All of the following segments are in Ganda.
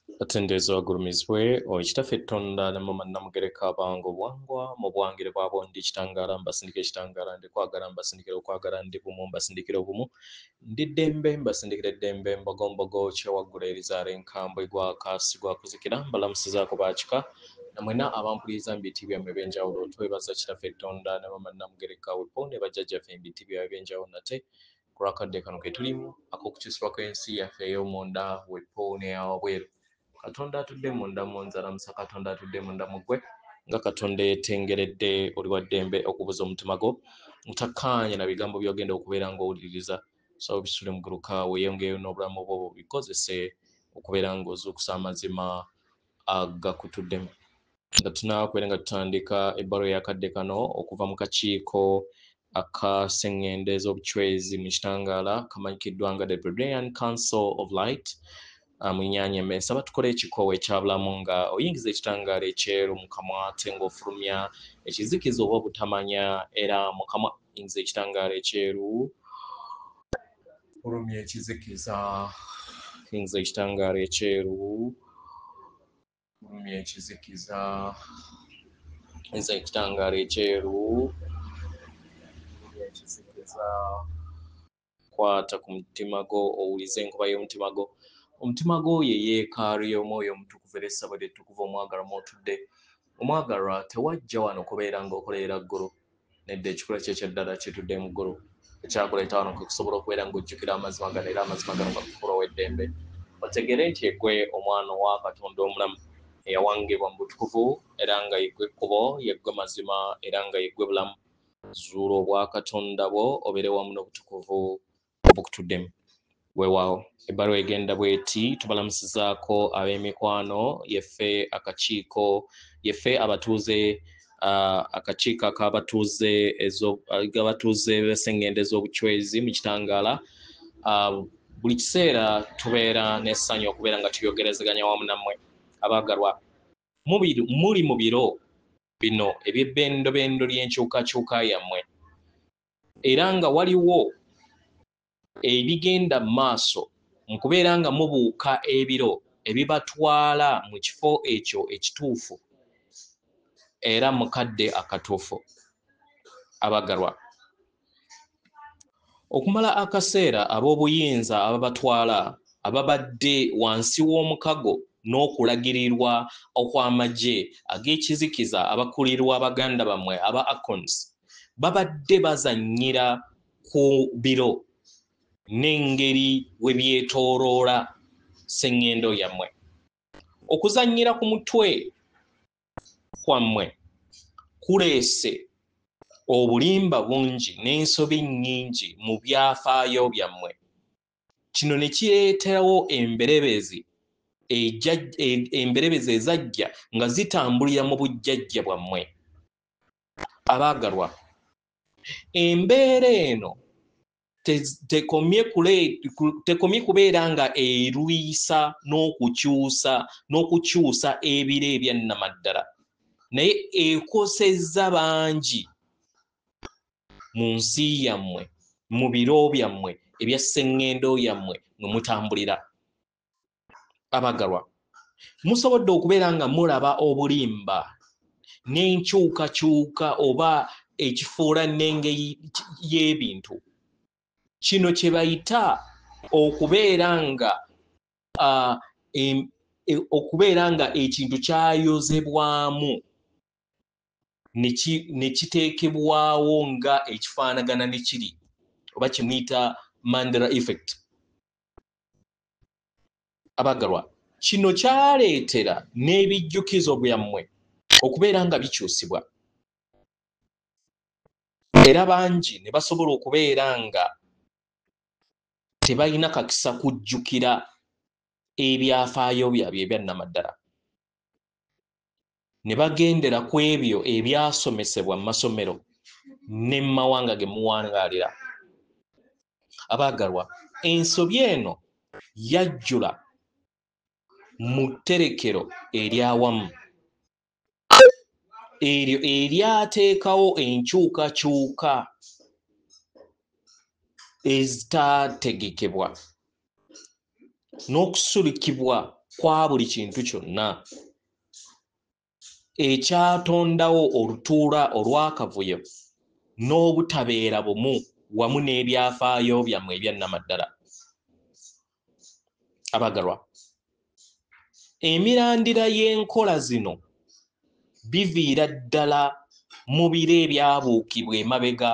Atendezo agurumizwe oikitaffe Tonda namama namugereka abango bwangwa mu bwangire bwabo ndi kitangala mbasindike kitangala ndi kwagala mbasindikira okwagala ndi bumu mbasindikira obumu ndi ddembe mbasindikira eddembe mbogombogo kyewagula erizaala enkambo egwa kasi gwa kuzikira mbalamusizaako baakika namwena abampuliriza mbiti byammwe ebyenjawulo twebaza kitaffe Tonda namama namugereka wepo ne bajjajjaffe embiti byabwe ebyenjawulo nate kulwakadde kano ke tulimu ak'okukyusibwa kw'ensi yaffe ey'omunda wepo n'eyawabweru. Katonda atudde munda mu nzalamusa, Katonda atudde munda mu ggwe nga Katonda yeetengeredde oli wa ddembe okubuza omutima gwo mutakkaanya na bigambo by'ogenda okubeera ng'owuliriza so bisule mu gguluka weeyongeyo n'obulamu bwo bikozese okubeera ng'ozuukusa amazima agakutuddemu. Nga tunaakwera nga tutandika ebbaluwa ey'akadde kano okuva mu kakiiko aka sseŋŋende z'obucwezi mu kitangaala kamanyikiddwa nga the Brazilian Council of Light munyaanya emmesa batukole ekikoowa ekyabulamu nga oyingiza ekitangaala ekyeru mu kamwa ate ng'ofulumya ekizikiza oba obutamanya era mu kamwa yingiza ekitangaala ekyeru fulumya ekizikiza yingiza ekitangaala ekyeru fulumya ekizikiza yingiza ekitangaala ekyeru fulumya ekizikiza kwata ku mutima gwo owulize enkuba y'omutima gwo. Omutima gwo ye yeekaalu y'omwoyo omutukuvu era essabo ly'ettukuvu omwagalwa mw'otudde. Omwagalwa tewajja wano kubeera ng'okolerera ggulu nedda ekikula kye ekyaddala kitudde mu ggulu ekyakuleeta wano kwe kusobola okubeera ng'ojjukira amazima gano era amazima gano gakufuula ow'eddembe otegere nti yeggwe omwana owa Katonda omulamu eyawangibwa mu butukuvu era nga yeggwe ekkubo yeggwe mazima era nga yeggwe bulamu. Zuula obwa Katonda bwo obeere wamu n'obutukuvu obukutuddemu. Weewaawo ebbaluwa egenda bw'eti tubalamusizaako ab'emikwano yeffe akakiiko yeffe abatuuze akakiiko ak'abatuuze abatuuze b'esseŋŋende z'obucwezi mu kitangaala. Buli kiseera tubeera n'essanyu okubeera nga tuyogerezeganya wamu nammwe abaagalwa muli mu biro bino eby'ebbendobendo ly'enkyukakyuka yammwe era nga waliwo ebigenda mu maaso mu kubeera nga mubuuka ebiro ebibatwala mu kifo ekyo ekituufu era mukadde akatuufu. Abaagalwa okumala akaseera ab'obuyinza ababatwala ababadde wansi w'omukago n'okulagirirwa okw'amagye ag'ekizikiza abakulirwa baganda bammwe aba Akons babadde bazannyira ku biro n'engeri we byetooloola sseŋŋendo yammwe. Okuzannyira ku mutwe kwammwe kuleese obulimba bungi n'ensobi nnyingi mu byafaayo byammwe. Kino ne kireetawo emberebezi ezajja nga zitambulira mu bujjajja bwammwe. Abaagalwa embeera eno tekomye kubeera nga erwisa n'okukyusa ebiro ebyannamaddala naye ekosezza bangi mu nsi yammwe mu biro byammwe ebya sseŋŋendo yammwe mwe mutambulira. Abaagalwa musobodde okubeera nga mulaba obulimba n'enkyukakyuka oba ekifuula n'engeri y'ebintu. Kino kye bayita okubeera nga ekintu kyayozebwamu ne kiteekebwawo nga ekifaanagana ne kiri oba kimuyita Mandela effect. Abaagalwa kino kyaleetera n'ebijjukizo byammwe okubeera nga bikyusibwa era bangi ne basobola okubeera nga tebalina kakisa kujjukira ebyafaayo byabwe ebyannamaddala ne bagendera ku ebyo ebyasomesebwa mu masomero ne mu mawanga ge muwangaalira. Abaagalwa ensobi eno yajjula mu tterekero eryawamu eryo eryateekawo enkyukakyuka ezitaategekebwa n'okusulikibwa kwa buli kintu kyonna ekyatondawo olutuula olw'akavuyo n'obutabeera bumu wamu n'ebyafaayo byammwe ebyannamaddala. Abagalwa, emirandira y'enkola zino biviira ddala mu biro ebyabuukibwa emabega,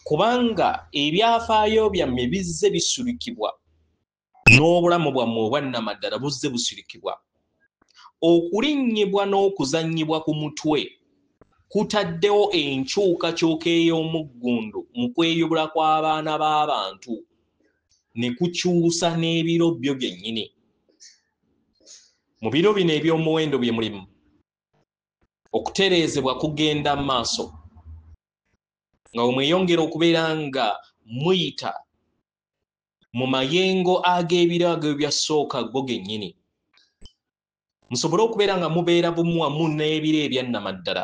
kubanga ebyafaayo byammwe bizze bisurikibwa n'obulamu bwammwe obwannamaddala buzze busurikibwa. Okulinnyibwa n'okuzannyibwa ku mutwe kutaddewo enkyukakyuka ey'omuggundu mu kweyubula kw'abaana b'abantu ne kukyusa n'ebiro byo byennyini. Mu biro bino eby'omuwendo bye mulimu, okutereezebwa kugenda mu maaso nga bwe mweyongera okubeera nga muyita mu mayengo ag'ebirago ebyasooka go gennyini, musobole okubeera nga mubeera bumu wamu n'ebiro ebyannamaddala,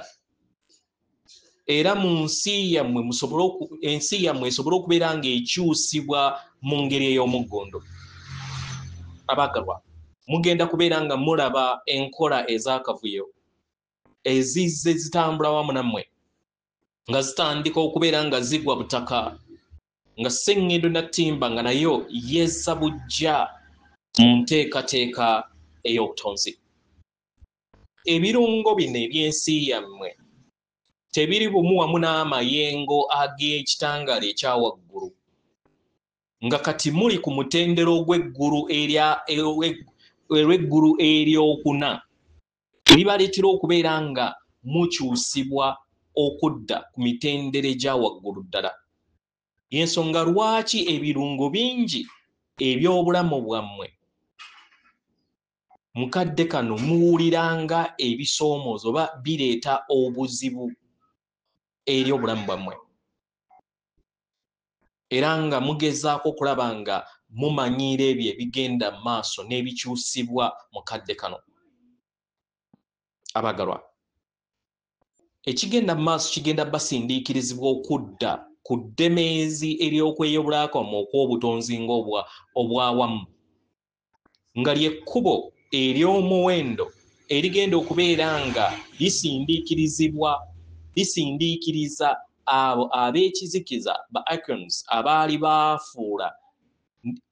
era mu ensi yammwe esobole okubeera nga ekyusibwa mu ngeri ey'omuggondo. Abagalwa, mugenda kubeera nga mulaba enkola ez'akavuyo ezizze zitambula wamu nammwe nga zitandika okubeera nga zigwa butaka, nga Sseŋŋendo Nattimba nga nayo yezza bujja mu nteekateeka ey'obutonzi. Ebirungo bino eby'ensi yammwe tebiri bumu wamu n'amayengo ag'ekitangaala ekya waggulu, nga kati muli ku mutendero gw'eggulu eryokuna libaleetera okubeera nga mukyusibwa okudda ku mitendero egya waggulu ddala. Y'ensonga lwaki ebirungo bingi eby'obulamu bwammwe mu kadde kano muwuliranga ebisoomoozo oba bireeta obuzibu eri obulamu bwammwe, era nga mugezaako okulaba nga mumanyiira ebyo ebigenda mu maaso n'ebikyusibwa mu kadde kano. Abagalwa, ekigenda mu maaso kigenda basindiikirizibwa okudda ku ddemeezi ery'okweyobulako okw'obutonzi ng'obwawamu, nga ly'ekkubo ery'omuwendo erigenda okubeera nga lisindiikiriza abo ab'ekizikiza ba icons abaali baafuula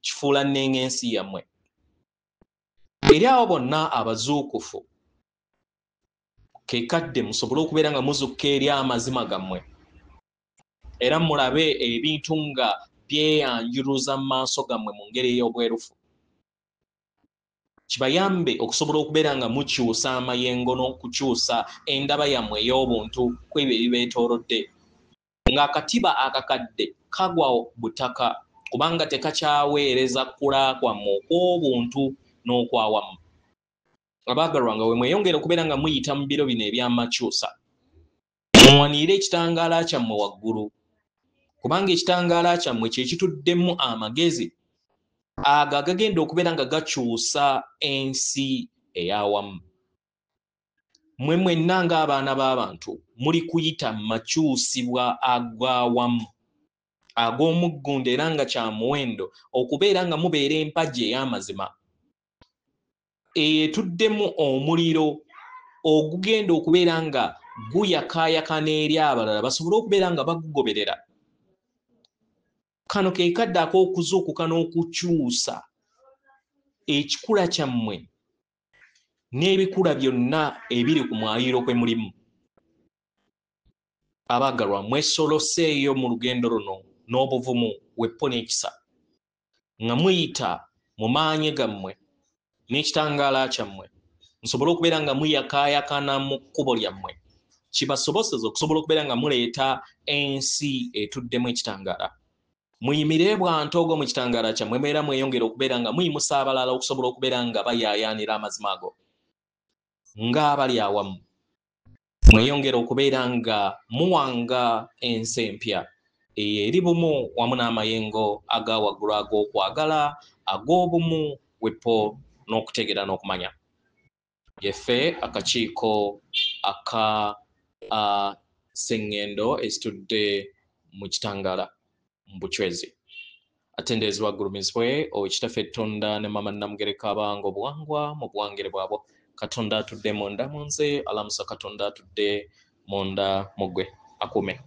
kifuula nnenge ensi yammwe. Eri abo bonna abazuukufu kekadde musobole okubeera nga muzukka eri amazima gammwe, era mulabe ebintu nga byeyanjuluza mu maaso gammwe mu ngeri ey'obwerufu. Kibayambe okusobola okubeera nga mukyusa amayengo n'okukyusa endaba yammwe ey'obuntu ku ebyo ebibeetoolodde, ng'akatiba akakadde kagwa butaka kubanga tekakyaweereza kkula kwammwe okw'obuntu n'okwawamu. Abaagalwa, nga bwe mweyongera okubeera nga muyita mu biro bino eby'amakyusa, muwaniire ekitangaala kyammwe waggulu, kubanga ekitangaala kyammwe kye kituddemu amagezi ago agagenda okubeera nga gakyusa ensi ey'awamu. Mmwe mwenna ng'abaana b'abantu muli kuyita mu makyusibwa ag'awamu ag'omuggundo era nga kya muwendo okubeera nga mubeera empagi ey'amazima etuddemu omuliro ogugenda okubeera nga guyakaayakana eri abalala basobole okubeera nga bagugoberera. Kano ke kadde ak'okuzuukuka n'okukyusa ekikula kyammwe n'ebikula byonna ebiri ku mwayiro kwe mulimu. Abaagalwa, mwesoloseeyo mu lugendo luno n'obuvumu weppo n'ekisa, nga muyita mu maanyi gammwe n'ekitangaala kyammwe, musobole okubeera nga muyakaayakana mu kkubo lyammwe, kibasoboseza okusobola okubeera nga muleeta ensi etuddemu ekitangaala. Muyimirire bwantoogo mu kitangaala kyammwe, era mweyongera okubeera nga muyimusa abalala okusobola okubeera nga bayaayaanira amazima ago ng'abali awamu. Mweyongera okubeera nga muwanga ensi empya eri bumu wamu n'amayengo aga waggulu ag'okwagala, ag'obumu, weppo n'okutegeera n'okumanya. Yeffe akakiiko aka Sseŋŋendo ezitudde mu kitangaala mu Buchwezi. atendezi waggulumizibwe owekitaffe Tonda ne mama Namugereka abange obuwangwa mu buwangire bwabwo. Katonda atudde munda mu nze, alamusa Katonda atudde munda mu ggwe akuume.